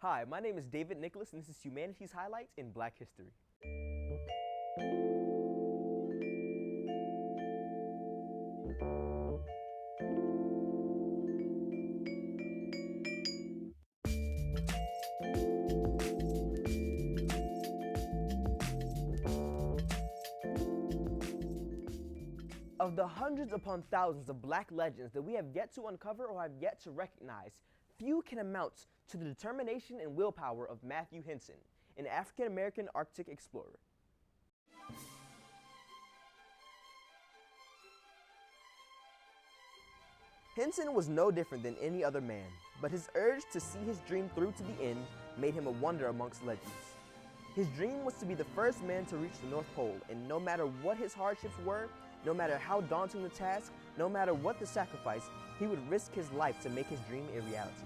Hi, my name is David Nicholas, and this is Humanities Highlights in Black History. Of the hundreds upon thousands of black legends that we have yet to uncover or have yet to recognize, few can amount to the determination and willpower of Matthew Henson, an African-American Arctic explorer. Henson was no different than any other man, but his urge to see his dream through to the end made him a wonder amongst legends. His dream was to be the first man to reach the North Pole, and no matter what his hardships were, no matter how daunting the task, no matter what the sacrifice, he would risk his life to make his dream a reality.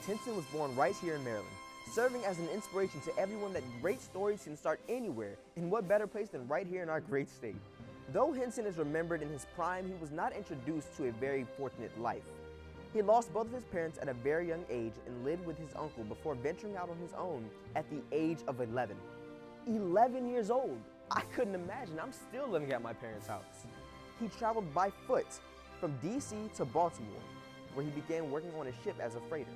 Henson was born right here in Maryland, serving as an inspiration to everyone that great stories can start anywhere, and what better place than right here in our great state. Though Henson is remembered in his prime, he was not introduced to a very fortunate life. He lost both of his parents at a very young age and lived with his uncle before venturing out on his own at the age of 11. 11 years old! I couldn't imagine. I'm still living at my parents' house. He traveled by foot from DC to Baltimore, where he began working on a ship as a freighter.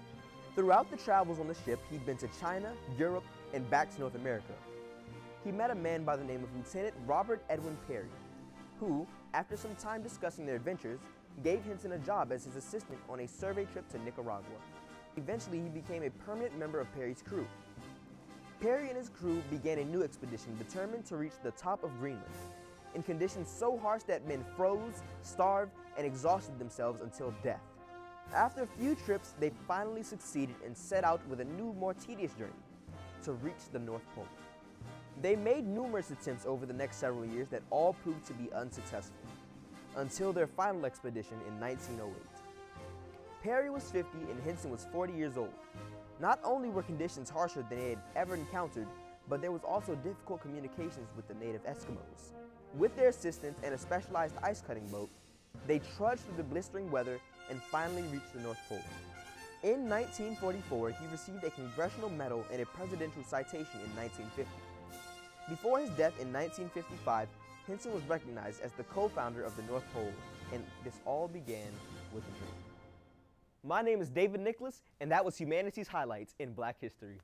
Throughout the travels on the ship, he'd been to China, Europe, and back to North America. He met a man by the name of Lieutenant Robert Edwin Perry, who, after some time discussing their adventures, gave Henson a job as his assistant on a survey trip to Nicaragua. Eventually, he became a permanent member of Perry's crew. Perry and his crew began a new expedition determined to reach the top of Greenland, in conditions so harsh that men froze, starved, and exhausted themselves until death. After a few trips, they finally succeeded and set out with a new, more tedious journey to reach the North Pole. They made numerous attempts over the next several years that all proved to be unsuccessful, until their final expedition in 1908. Perry was 50 and Henson was 40 years old. Not only were conditions harsher than they had ever encountered, but there was also difficult communications with the native Eskimos. With their assistance and a specialized ice-cutting boat, they trudged through the blistering weather and finally reached the North Pole. In 1944, he received a Congressional Medal and a Presidential Citation in 1950. Before his death in 1955, Henson was recognized as the co-founder of the North Pole, and this all began with a dream. My name is David Nicholas, and that was Humanities Highlights in Black History.